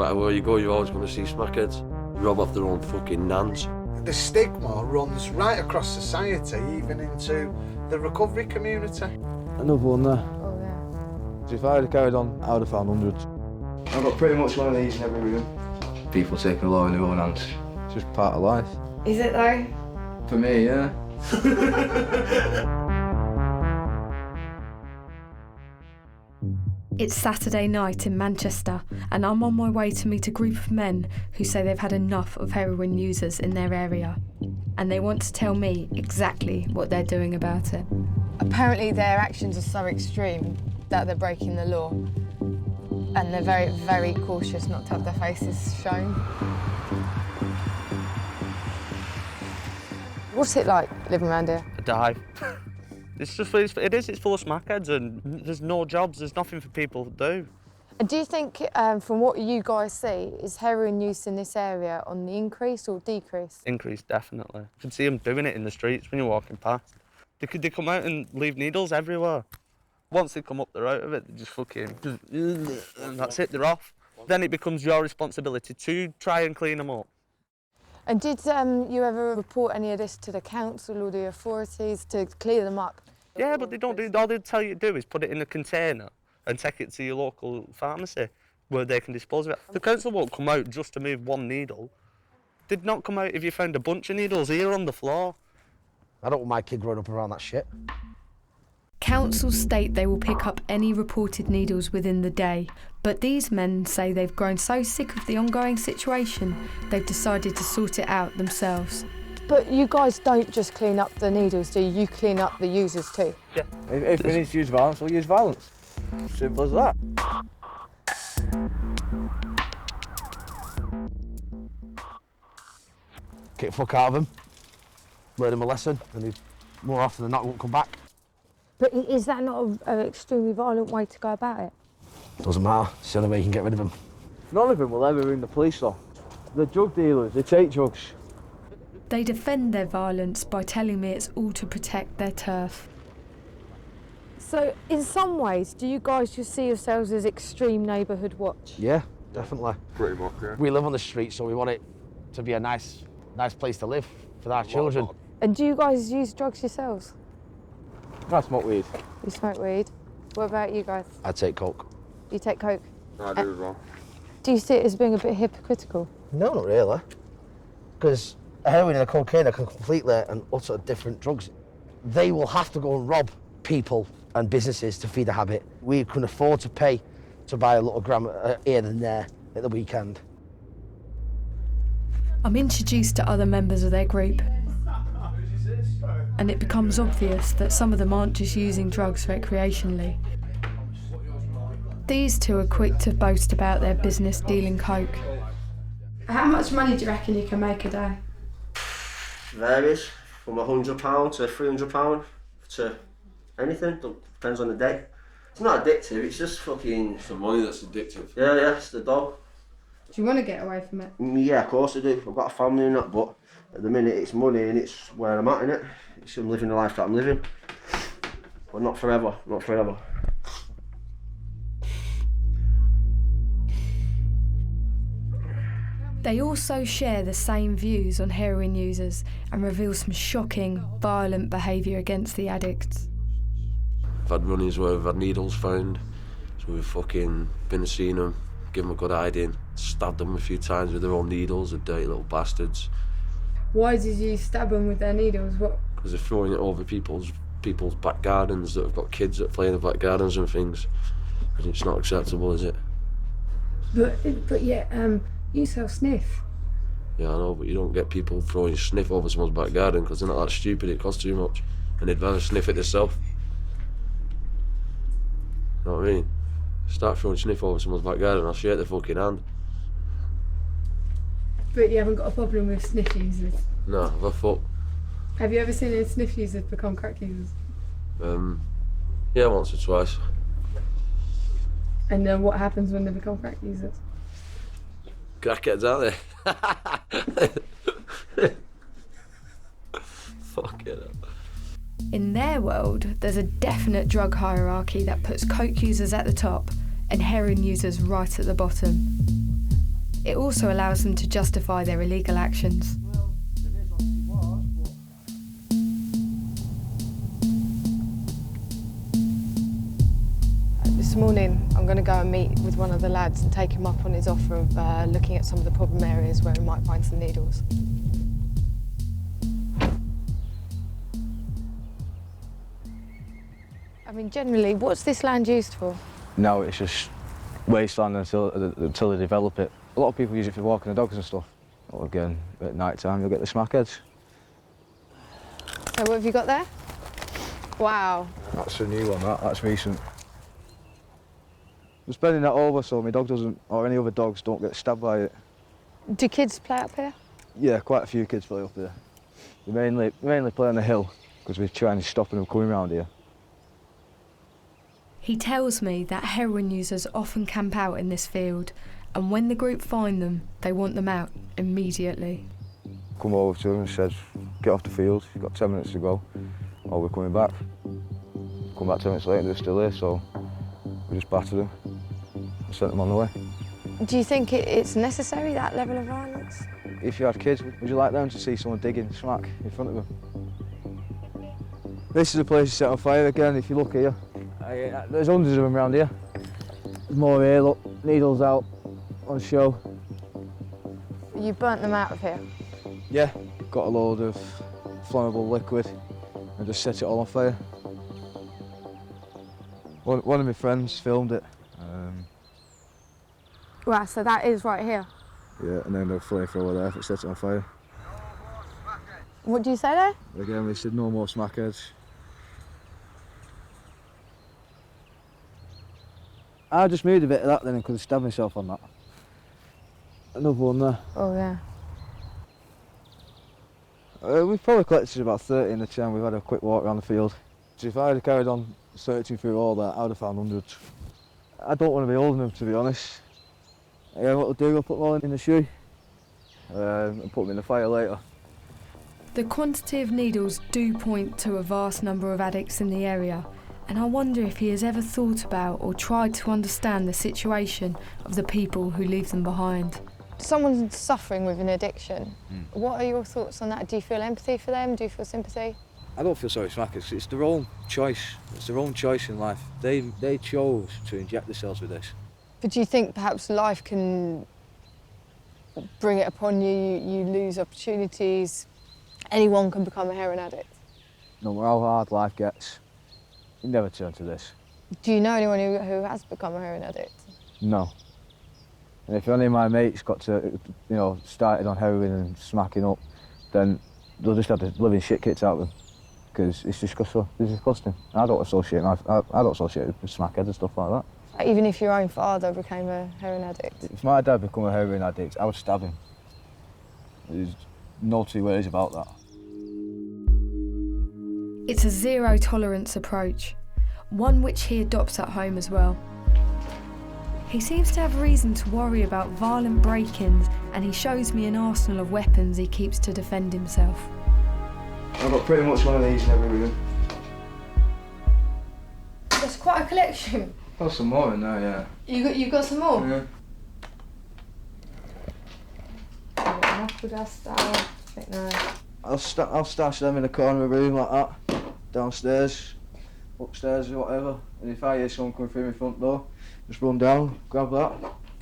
matter where you go, you're always going to see smackheads. Rob off their own fucking nans. The stigma runs right across society, even into the recovery community. Another one there. Oh, yeah. So if I had carried on, I would have found hundreds. I've got pretty much one of these in every room. People taking the law in their own hands. It's just part of life. Is it though? For me, yeah. It's Saturday night in Manchester, and I'm on my way to meet a group of men who say they've had enough of heroin users in their area, and they want to tell me exactly what they're doing about it. Apparently their actions are so extreme that they're breaking the law, and they're very, very cautious not to have their faces shown. What's it like living around here? A dive. It's just, it's full of smackheads and there's no jobs, there's nothing for people to do. And do you think, from what you guys see, is heroin use in this area on the increase or decrease? Increase, definitely. You can see them doing it in the streets when you're walking past. They come out and leave needles everywhere. Once they come up, they're out of it, they just fucking, and that's it, they're off. Then it becomes your responsibility to try and clean them up. And did you ever report any of this to the council or the authorities to clear them up? Yeah, but they don't do, all they tell you to do is put it in a container and take it to your local pharmacy where they can dispose of it. The council won't come out just to move one needle. They'd not come out if you found a bunch of needles here on the floor. I don't want my kid growing up around that shit. Councils state they will pick up any reported needles within the day, but these men say they've grown so sick of the ongoing situation, they've decided to sort it out themselves. But you guys don't just clean up the needles, do you? You clean up the users too? Yeah. If we need to use violence, we'll use violence. Simple as that. Get the fuck out of him, learn him a lesson, and he more often than not won't come back. But is that not an extremely violent way to go about it? Doesn't matter, it's the only way you can get rid of him. None of them will ever ring the police though. They're drug dealers, they take drugs. They defend their violence by telling me it's all to protect their turf. So, in some ways, do you guys just see yourselves as extreme neighbourhood watch? Yeah, definitely. Pretty much, yeah. We live on the street, so we want it to be a nice place to live for our children. And do you guys use drugs yourselves? I smoke weed. You smoke weed. What about you guys? I take coke. You take coke? I do as well. Do you see it as being a bit hypocritical? No, not really. Because a heroin and a cocaine are completely and utterly different drugs. They will have to go and rob people and businesses to feed a habit. We can afford to pay to buy a little gram here and there at the weekend. I'm introduced to other members of their group, and it becomes obvious that some of them aren't just using drugs recreationally. These two are quick to boast about their business dealing coke. How much money do you reckon you can make a day? Varies from £100 to £300 to anything, depends on the day. It's not addictive, it's just fucking... It's the money that's addictive. Yeah, it's the dog. Do you want to get away from it? Yeah, of course I do. I've got a family and that, but at the minute it's money and it's where I'm at, innit? I'm living the life that I'm living. But not forever, not forever. They also share the same views on heroin users and reveal some shocking, violent behaviour against the addicts. I've had run-ins where we've had needles found, so we've fucking been to see them, give them a good hiding, stabbed them a few times with their own needles, the dirty little bastards. Why did you stab them with their needles? What? Because they're throwing it over people's back gardens that have got kids that play in the back gardens and things. And it's not acceptable, is it? But yeah, you sell sniff. Yeah, I know, but you don't get people throwing sniff over someone's back garden because they're not that stupid, it costs too much. And they'd rather sniff it themselves. You know what I mean? Start throwing sniff over someone's back garden, I'll shake their fucking hand. But you haven't got a problem with sniff users? No, the fuck. Have you ever seen any sniff users become crack users? Yeah, once or twice. And then what happens when they become crack users? Crackheads, aren't they? Fuck it up. In their world, there's a definite drug hierarchy that puts coke users at the top and heroin users right at the bottom. It also allows them to justify their illegal actions. This morning I'm going to go and meet with one of the lads and take him up on his offer of looking at some of the problem areas where we might find some needles. I mean, generally, what's this land used for? No, it's just wasteland until they develop it. A lot of people use it for walking the dogs and stuff. Or again, at night time, you'll get the smackheads. So what have you got there? Wow. That's a new one, that's recent. I'm bending that over so my dog doesn't, or any other dogs don't get stabbed by it. Do kids play up here? Yeah, quite a few kids play up here. They mainly play on the hill because we're trying to stop them coming around here. He tells me that heroin users often camp out in this field, and when the group find them, they want them out immediately. Come over to them and said, get off the field, you've got 10 minutes to go, or we're coming back. Come back 10 minutes later and they're still here, so we just battered them and sent them on the way. Do you think it's necessary, that level of violence? If you had kids, would you like them to see someone digging smack in front of them? This is the place to set on fire again, if you look here. There's hundreds of them around here. There's more here, look, needles out on show. You burnt them out of here? Yeah, got a load of flammable liquid and just set it all on fire. One of my friends filmed it. Wow, so that is right here? Yeah, and then the flamethrower there if it sets it on fire. What do you say there? Again, we said no more smackheads. I just moved a bit of that then and could have stabbed myself on that. Another one there. Oh, yeah. We've probably collected about 30 in the time we've had a quick walk around the field. So if I had carried on searching through all that, I would have found hundreds. I don't want to be holding them, to be honest. What I'll do, I'll put them all in the shoe and put them in the fire later. The quantity of needles do point to a vast number of addicts in the area, and I wonder if he has ever thought about or tried to understand the situation of the people who leave them behind. Someone's suffering with an addiction. What are your thoughts on that? Do you feel empathy for them? Do you feel sympathy? I don't feel sorry for smackers. It's their own choice. It's their own choice in life. They chose to inject themselves with this. But do you think perhaps life can bring it upon you? You lose opportunities. Anyone can become a heroin addict. No matter how hard life gets, you never turn to this. Do you know anyone who has become a heroin addict? No. And if any of my mates got to, started on heroin and smacking up, then they'll just have the living shit kicked out of them. Because it's disgusting. I don't associate with smackheads and stuff like that. Even if your own father became a heroin addict? If my dad became a heroin addict, I would stab him. There's no two ways about that. It's a zero-tolerance approach, one which he adopts at home as well. He seems to have reason to worry about violent break-ins, and he shows me an arsenal of weapons he keeps to defend himself. I've got pretty much one of these in every room. That's quite a collection. Got some more in there, yeah. You got some more? Yeah. Knuckle duster, I think no. I'll stash them in a corner of the room like that, downstairs, upstairs or whatever. And if I hear someone coming through my front door, just run down, grab that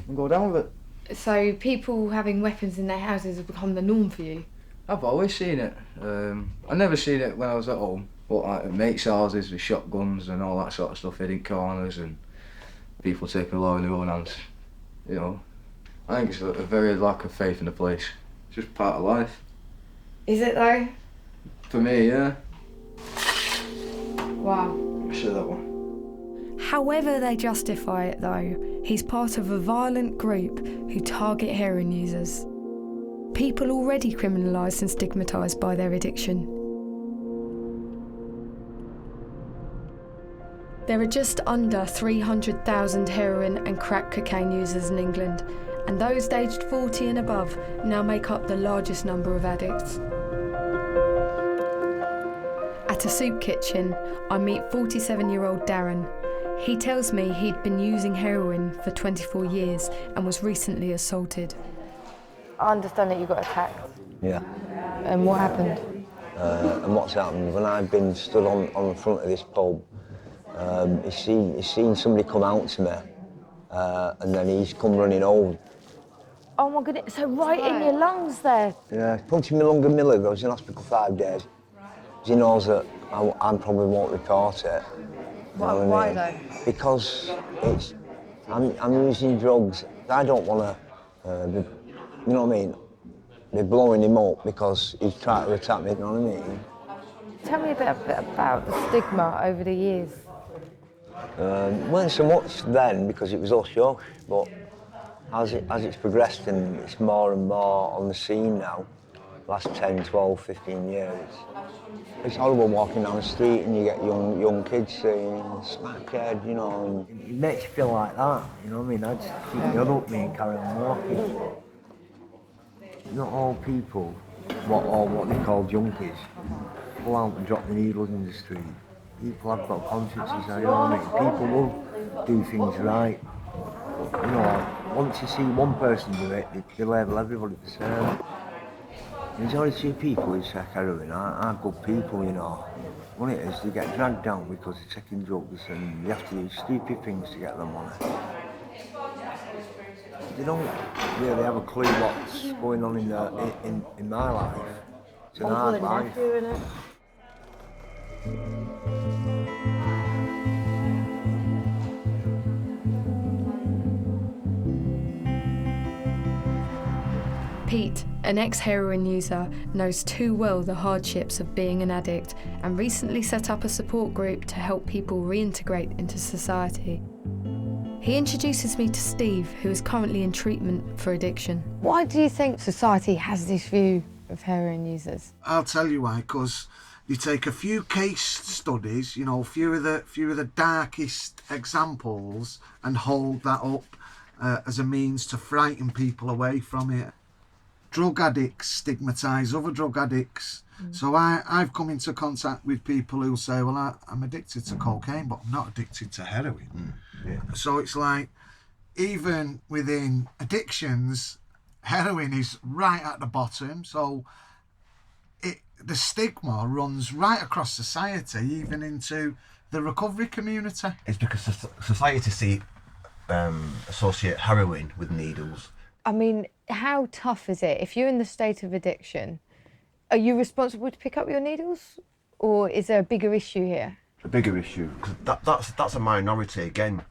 and go down with it. So people having weapons in their houses have become the norm for you? I've always seen it. I never seen it when I was at home, but like at mates' houses with shotguns and all that sort of stuff, hidden corners and people taking the law in their own hands. I think it's a very lack of faith in the place. It's just part of life. Is it though? For me, yeah. Wow. Show that one. However they justify it though, he's part of a violent group who target heroin users. People already criminalised and stigmatised by their addiction. There are just under 300,000 heroin and crack cocaine users in England, and those aged 40 and above now make up the largest number of addicts. At a soup kitchen, I meet 47-year-old Darren. He tells me he'd been using heroin for 24 years and was recently assaulted. I understand that you got attacked. Yeah. And what happened? And what's happened, when I've been stood on the front of this pub, he's seen somebody come out to me, and then he's come running over. Oh my goodness, so right in your lungs there? Yeah, punctured my lung a mill ago. I was in hospital 5 days. He knows that I probably won't report it. Why though? Because I'm using drugs. I don't want to, you know what I mean? They're blowing him up because he's trying to attack me, you know what I mean? Tell me a bit about the stigma over the years. Weren't so much then because it was hush-hush, but as it's progressed and it's more and more on the scene now, last 10, 12, 15 years, it's horrible walking down the street and you get young kids saying, smackhead, you know. It makes you feel like that, you know what I mean? I just keep my head up me and carry on walking. Not all people, what they call junkies, pull out and drop the needles in the street. People have got consciences, you know what I mean? People will do things right. You know, once you see one person do it, they label everybody the same. The majority of people who take heroin are good people, you know. What it is, they get dragged down because they're taking drugs and they have to do stupid things to get their money. They don't really have a clue what's going on in my life. It's an hard life. Pete, an ex-heroin user, knows too well the hardships of being an addict and recently set up a support group to help people reintegrate into society. He introduces me to Steve, who is currently in treatment for addiction. Why do you think society has this view of heroin users? I'll tell you why, because you take a few case studies, you know, a few of the darkest examples and hold that up as a means to frighten people away from it. Drug addicts stigmatise other drug addicts. So I've come into contact with people who say, well, I'm addicted to cocaine, but I'm not addicted to heroin. Yeah. So it's like, even within addictions, heroin is right at the bottom. So the stigma runs right across society, even into the recovery community. It's because society associate heroin with needles. I mean, how tough is it? If you're in the state of addiction, are you responsible to pick up your needles? Or is there a bigger issue here? A bigger issue, because that's a minority again.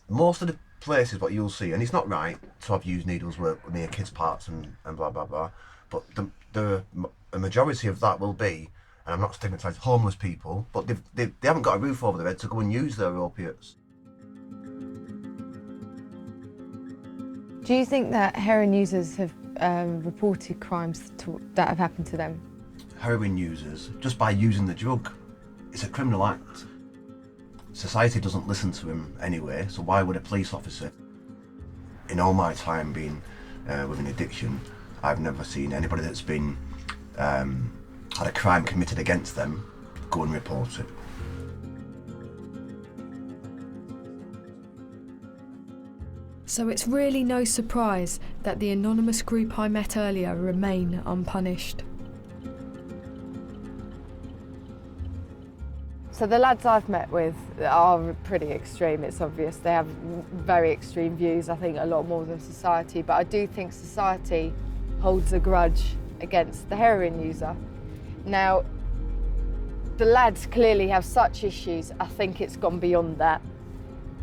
Most of the places what you'll see, and it's not right to have used needles work near kids' parks and blah, blah, blah, but the majority of that will be, and I'm not stigmatising homeless people, but they haven't got a roof over their head to go and use their opiates. Do you think that heroin users have reported crimes that have happened to them? Heroin users, just by using the drug, it's a criminal act. Society doesn't listen to him anyway, so why would a police officer? In all my time being with an addiction, I've never seen anybody that's been had a crime committed against them go and report it. So it's really no surprise that the anonymous group I met earlier remain unpunished. So the lads I've met with are pretty extreme, it's obvious. They have very extreme views, I think a lot more than society, but I do think society holds a grudge against the heroin user. Now, the lads clearly have such issues, I think it's gone beyond that.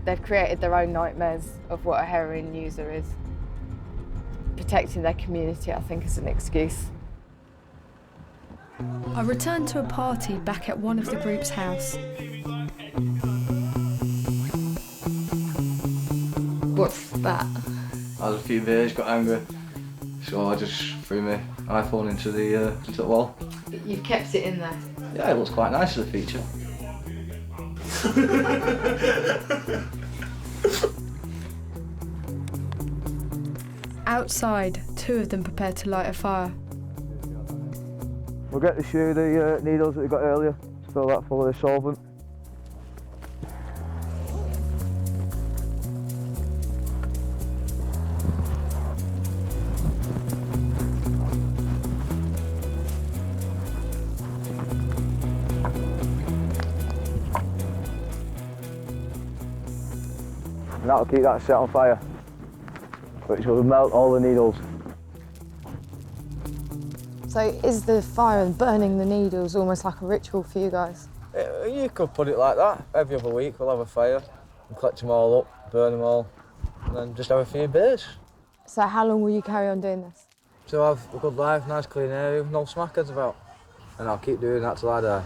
They've created their own nightmares of what a heroin user is. Protecting their community, I think, is an excuse. I returned to a party back at one of the group's house. What's that? I was a few beers, got angry, so I just threw my iPhone into the wall. You've kept it in there? Yeah, it looks quite nice as a feature. Outside, two of them prepare to light a fire. We'll get to shoot the needles that we got earlier, fill that full of the solvent. and that'll keep that set on fire, which will melt all the needles. So is the fire and burning the needles almost like a ritual for you guys? You could put it like that. Every other week we'll have a fire and collect them all up, burn them all, and then just have a few beers. So how long will you carry on doing this? To have a good life, nice clean area, no smackers about. And I'll keep doing that till I die.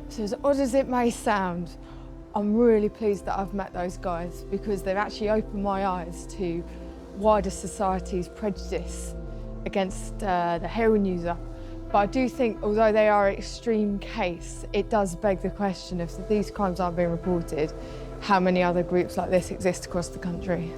So as odd as it may sound, I'm really pleased that I've met those guys because they've actually opened my eyes to wider society's prejudice against the heroin user. But I do think, although they are an extreme case, it does beg the question, if these crimes aren't being reported, how many other groups like this exist across the country?